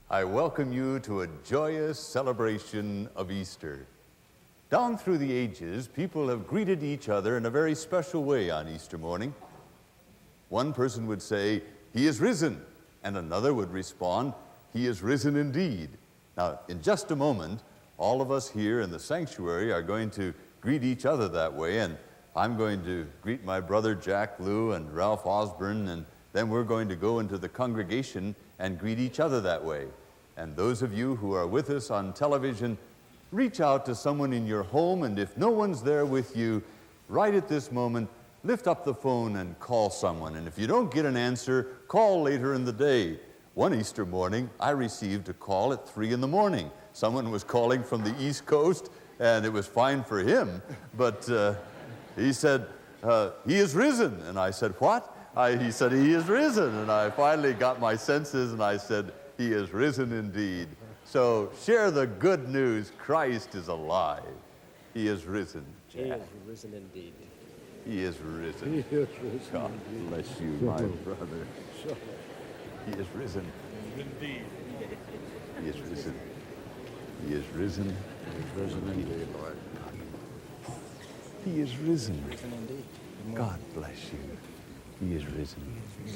I welcome you to a joyous celebration of Easter. Down through the ages, people have greeted each other in a very special way on Easter morning. One person would say, "He is risen," and another would respond, "He is risen indeed." Now, in just a moment, all of us here in the sanctuary are going to greet each other that way, and I'm going to greet my brother Jack Lou and Ralph Osborne, and then we're going to go into the congregation and greet each other that way. And those of you who are with us on television, reach out to someone in your home, and if no one's there with you, right at this moment, lift up the phone and call someone. And if you don't get an answer, call later in the day. One Easter morning, I received a call at 3 in the morning. Someone was calling from the East Coast, and it was fine for him, but he said, "He is risen." And I said, "What?" He said, "He is risen." And I finally got my senses, and I said, "He is risen indeed." So share the good news. Christ is alive. He is risen. Jack. He is risen indeed. He is risen. He is risen. God bless you, my brother. He is risen. Indeed. He is risen. He is risen. He is risen indeed, Lord. He is risen. Risen indeed. God bless you. He is risen. He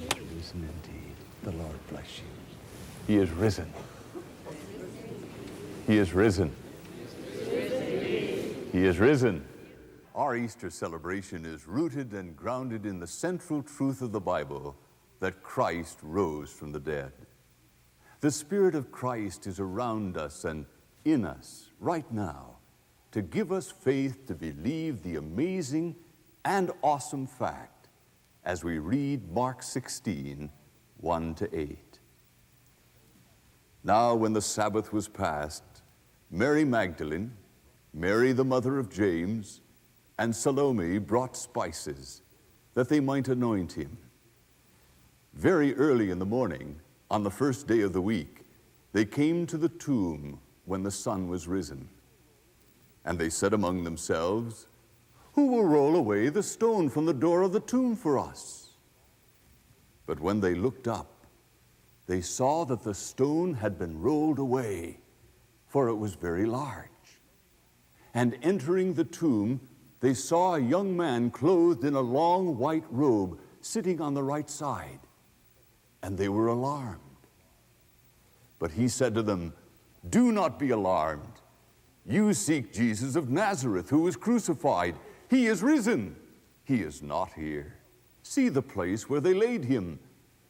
is risen indeed. The Lord bless you. He is risen. He is risen. He is risen. Our Easter celebration is rooted and grounded in the central truth of the Bible that Christ rose from the dead. The Spirit of Christ is around us and in us right now to give us faith to believe the amazing and awesome fact as we read Mark 16, 1-8. Now when the Sabbath was past, Mary Magdalene, Mary the mother of James, and Salome brought spices that they might anoint him. Very early in the morning, on the first day of the week, they came to the tomb when the sun was risen. And they said among themselves, "Who will roll away the stone from the door of the tomb for us?" But when they looked up, they saw that the stone had been rolled away, for it was very large. And entering the tomb, they saw a young man clothed in a long white robe sitting on the right side, and they were alarmed. But he said to them, "Do not be alarmed. You seek Jesus of Nazareth, who was crucified. He is risen. He is not here. See the place where they laid him.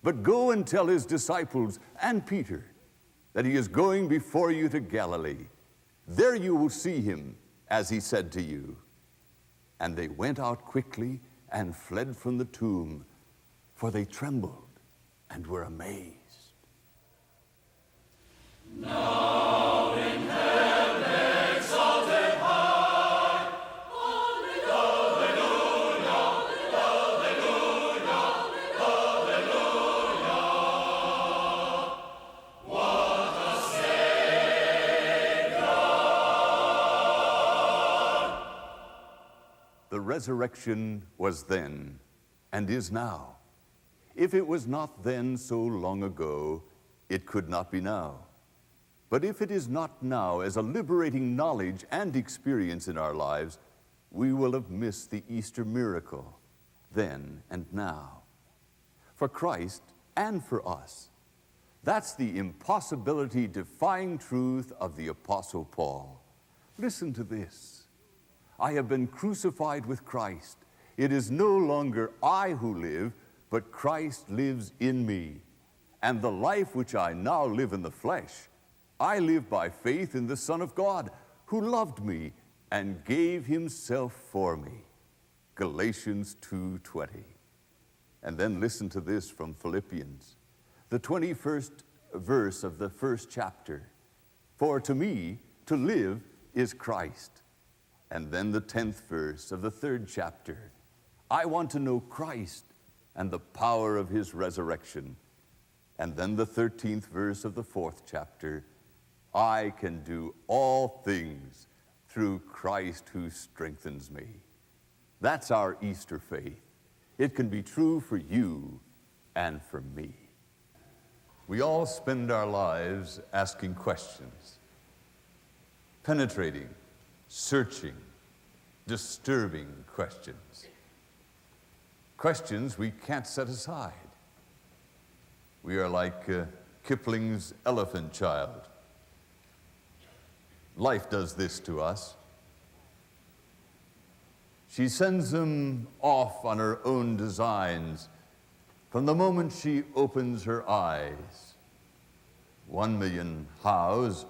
But go and tell his disciples and Peter that he is going before you to Galilee. There you will see him, as he said to you." And they went out quickly and fled from the tomb, for they trembled and were amazed. Now in heaven exalted high, Alleluia, Alleluia, Alleluia. What a Savior! The resurrection was then and is now. If it was not then so long ago, it could not be now. But if it is not now as a liberating knowledge and experience in our lives, we will have missed the Easter miracle then and now. For Christ and for us, that's the impossibility-defying truth of the Apostle Paul. Listen to this. "I have been crucified with Christ. It is no longer I who live, but Christ lives in me. And the life which I now live in the flesh, I live by faith in the Son of God, who loved me and gave himself for me." Galatians 2:20. And then listen to this from Philippians, the 21st verse of the first chapter. "For to me, to live is Christ." And then the 10th verse of the 3rd chapter. "I want to know Christ and the power of his resurrection." And then the 13th verse of the 4th chapter. "I can do all things through Christ who strengthens me." That's our Easter faith. It can be true for you and for me. We all spend our lives asking questions, penetrating, searching, disturbing questions. Questions we can't set aside. We are like Kipling's elephant child. Life does this to us. She sends them off on her own designs from the moment she opens her eyes. 1 million hows,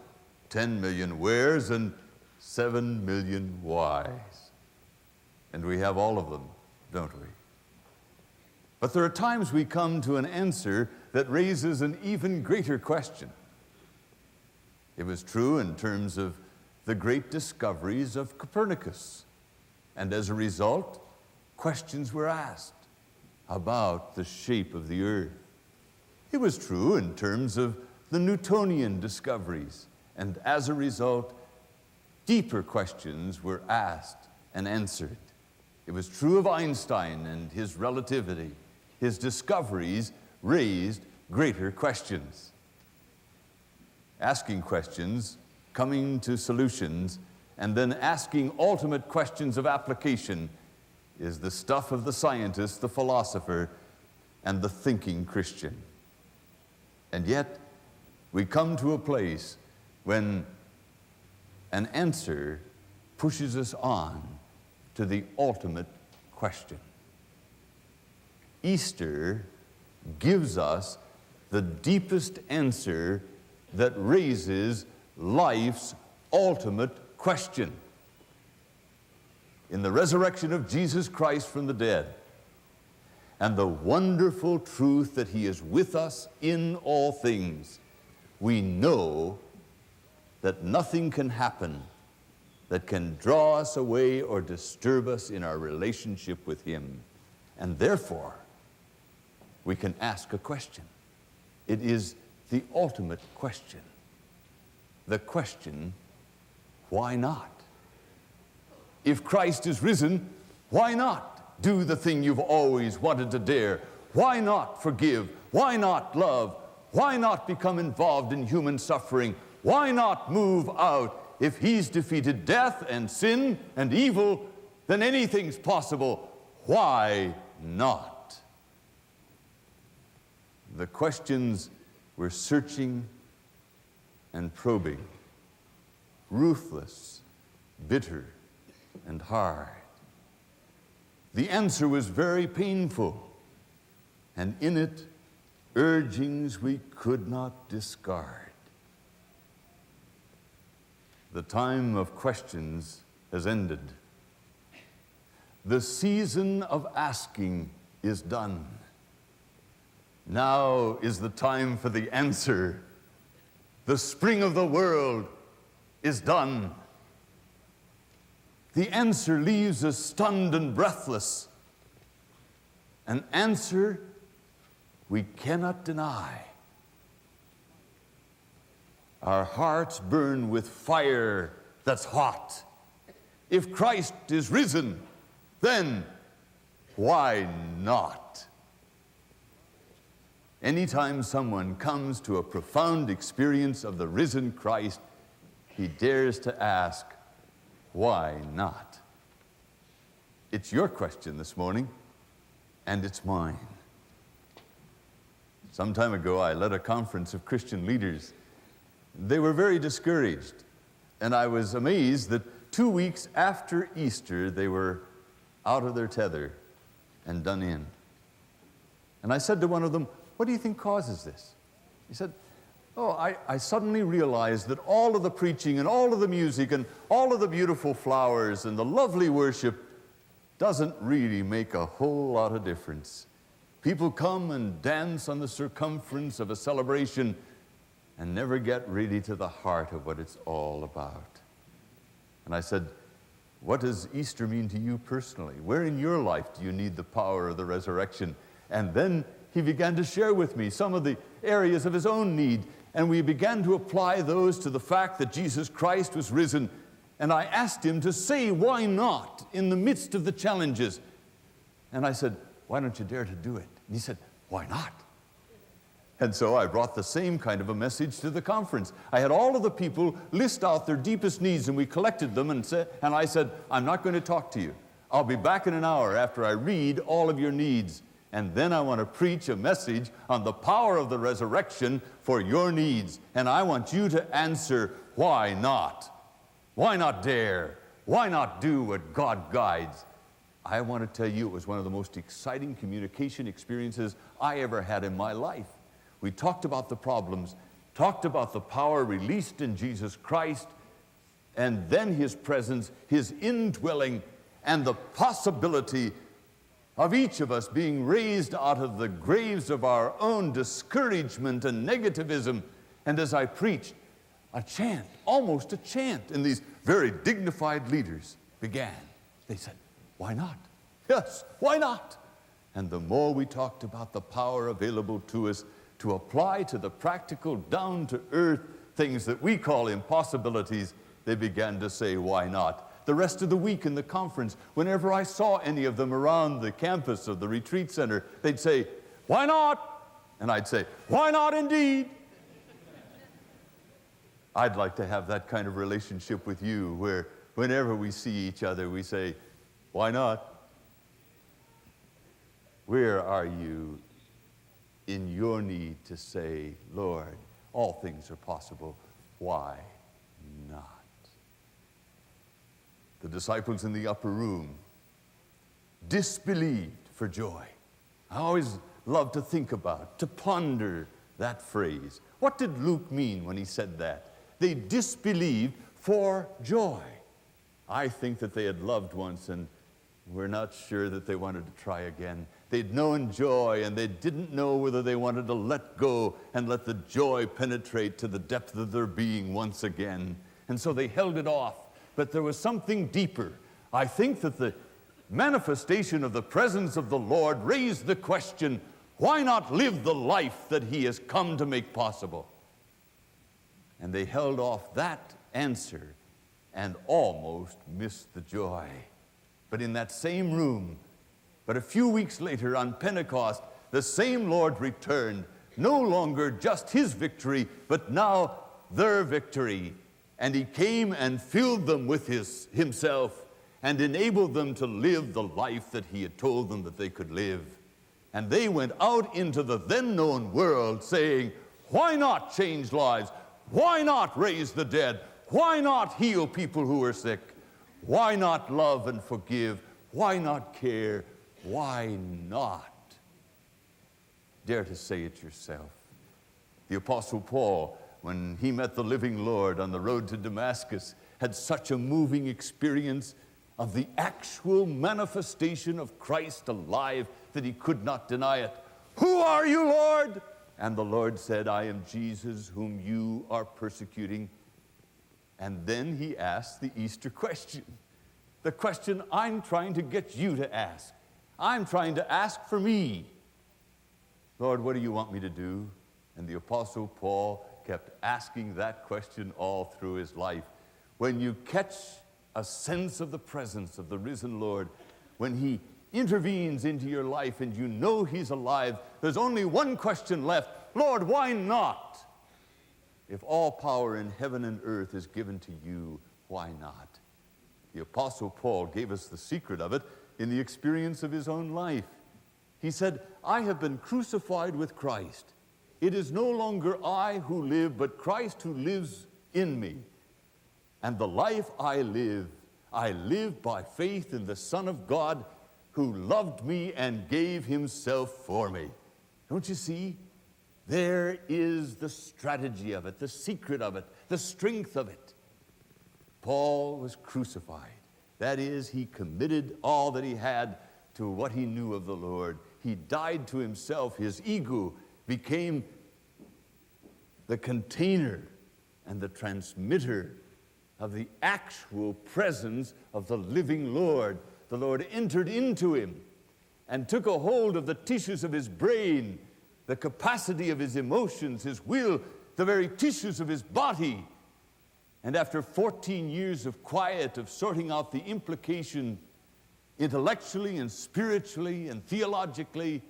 10 million wheres, and 7 million whys. And we have all of them, don't we? But there are times we come to an answer that raises an even greater question. It was true in terms of the great discoveries of Copernicus. And as a result, questions were asked about the shape of the earth. It was true in terms of the Newtonian discoveries. And as a result, deeper questions were asked and answered. It was true of Einstein and his relativity. His discoveries raised greater questions. Asking questions, coming to solutions, and then asking ultimate questions of application is the stuff of the scientist, the philosopher, and the thinking Christian. And yet, we come to a place when an answer pushes us on to the ultimate question. Easter gives us the deepest answer that raises life's ultimate question. In the resurrection of Jesus Christ from the dead, and the wonderful truth that He is with us in all things, we know that nothing can happen that can draw us away or disturb us in our relationship with Him. And therefore, we can ask a question. It is the ultimate question. The question, why not? If Christ is risen, why not do the thing you've always wanted to dare? Why not forgive? Why not love? Why not become involved in human suffering? Why not move out? If He's defeated death and sin and evil, then anything's possible. Why not? The questions we're searching and probing, ruthless, bitter, and hard. The answer was very painful, and in it, urgings we could not discard. The time of questions has ended. The season of asking is done. Now is the time for the answer. The spring of the world is done. The answer leaves us stunned and breathless. An answer we cannot deny. Our hearts burn with fire that's hot. If Christ is risen, then why not? Anytime someone comes to a profound experience of the risen Christ, he dares to ask, why not? It's your question this morning, and it's mine. Some time ago, I led a conference of Christian leaders. They were very discouraged, and I was amazed that 2 weeks after Easter, they were out of their tether and done in. And I said to one of them, what do you think causes this? He said, I suddenly realized that all of the preaching and all of the music and all of the beautiful flowers and the lovely worship doesn't really make a whole lot of difference. People come and dance on the circumference of a celebration and never get really to the heart of what it's all about. And I said, what does Easter mean to you personally? Where in your life do you need the power of the resurrection? And then he began to share with me some of the areas of his own need, and we began to apply those to the fact that Jesus Christ was risen. And I asked him to say, why not, in the midst of the challenges? And I said, why don't you dare to do it? And he said, why not? And so I brought the same kind of a message to the conference. I had all of the people list out their deepest needs, and we collected them, and I said, I'm not going to talk to you. I'll be back in an hour after I read all of your needs. And then I want to preach a message on the power of the resurrection for your needs. And I want you to answer, why not? Why not dare? Why not do what God guides? I want to tell you it was one of the most exciting communication experiences I ever had in my life. We talked about the problems, talked about the power released in Jesus Christ, and then his presence, his indwelling, and the possibility of each of us being raised out of the graves of our own discouragement and negativism. And as I preached, a chant, almost a chant, and these very dignified leaders began. They said, why not? Yes, why not? And the more we talked about the power available to us to apply to the practical, down-to-earth things that we call impossibilities, they began to say, why not? The rest of the week in the conference, whenever I saw any of them around the campus of the retreat center, they'd say, why not? And I'd say, why not indeed? I'd like to have that kind of relationship with you, where whenever we see each other, we say, why not? Where are you in your need to say, Lord, all things are possible, why not? The disciples in the upper room disbelieved for joy. I always love to think about, to ponder that phrase. What did Luke mean when he said that? They disbelieved for joy. I think that they had loved once and were not sure that they wanted to try again. They'd known joy, and they didn't know whether they wanted to let go and let the joy penetrate to the depth of their being once again. And so they held it off. But there was something deeper. I think that the manifestation of the presence of the Lord raised the question, why not live the life that he has come to make possible? And they held off that answer and almost missed the joy. But in that same room, but a few weeks later on Pentecost, the same Lord returned, no longer just his victory, but now their victory. And he came and filled them with himself and enabled them to live the life that he had told them that they could live. And they went out into the then known world saying, why not change lives? Why not raise the dead? Why not heal people who are sick? Why not love and forgive? Why not care? Why not? Dare to say it yourself. The Apostle Paul, when he met the living Lord on the road to Damascus, had such a moving experience of the actual manifestation of Christ alive that he could not deny it. Who are you, Lord? And the Lord said, I am Jesus whom you are persecuting. And then he asked the Easter question, the question I'm trying to get you to ask. I'm trying to ask for me. Lord, what do you want me to do? And the Apostle Paul kept asking that question all through his life. When you catch a sense of the presence of the risen Lord, when he intervenes into your life and you know he's alive, there's only one question left. Lord, why not? If all power in heaven and earth is given to you, why not? The Apostle Paul gave us the secret of it in the experience of his own life. He said, I have been crucified with Christ. It is no longer I who live, but Christ who lives in me. And the life I live by faith in the Son of God who loved me and gave himself for me. Don't you see? There is the strategy of it, the secret of it, the strength of it. Paul was crucified. That is, he committed all that he had to what he knew of the Lord. He died to himself. His ego became the container and the transmitter of the actual presence of the living Lord. The Lord entered into him and took a hold of the tissues of his brain, the capacity of his emotions, his will, the very tissues of his body. And after 14 years of quiet, of sorting out the implication intellectually and spiritually and theologically,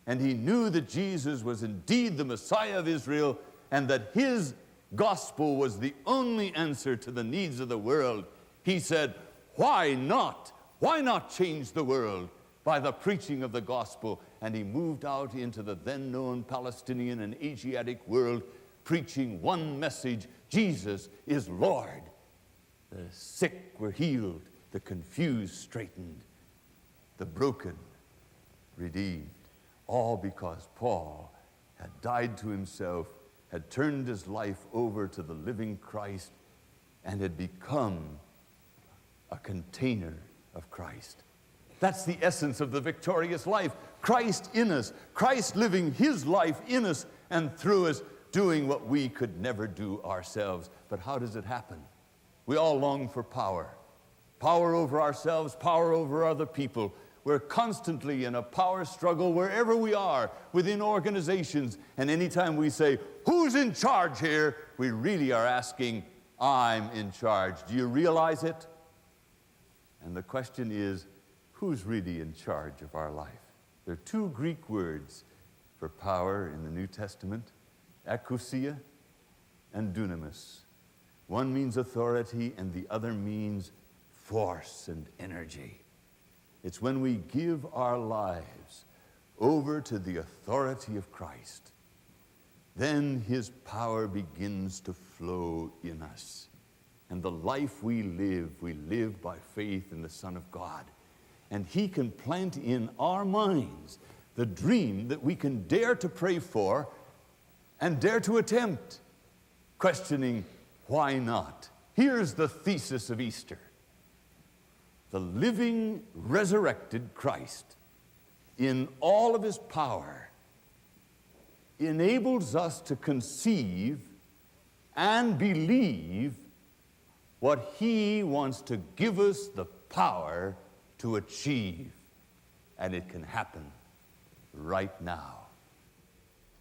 and he knew that Jesus was indeed the Messiah of Israel and that his gospel was the only answer to the needs of the world, he said, why not? Why not change the world by the preaching of the gospel? And he moved out into the then known Palestinian and Asiatic world, preaching one message: Jesus is Lord. The sick were healed, the confused straightened, the broken redeemed. All because Paul had died to himself, had turned his life over to the living Christ, and had become a container of Christ. That's the essence of the victorious life. Christ in us, Christ living his life in us and through us, doing what we could never do ourselves. But how does it happen? We all long for power. Power over ourselves, power over other people. We're constantly in a power struggle wherever we are, within organizations. And anytime we say, who's in charge here? We really are asking, I'm in charge. Do you realize it? And the question is, who's really in charge of our life? There are two Greek words for power in the New Testament: exousia and dunamis. One means authority and the other means force and energy. It's when we give our lives over to the authority of Christ, then his power begins to flow in us. And the life we live by faith in the Son of God. And he can plant in our minds the dream that we can dare to pray for and dare to attempt, questioning, why not? Here's the thesis of Easter. The living, resurrected Christ, in all of his power, enables us to conceive and believe what he wants to give us the power to achieve. And it can happen right now.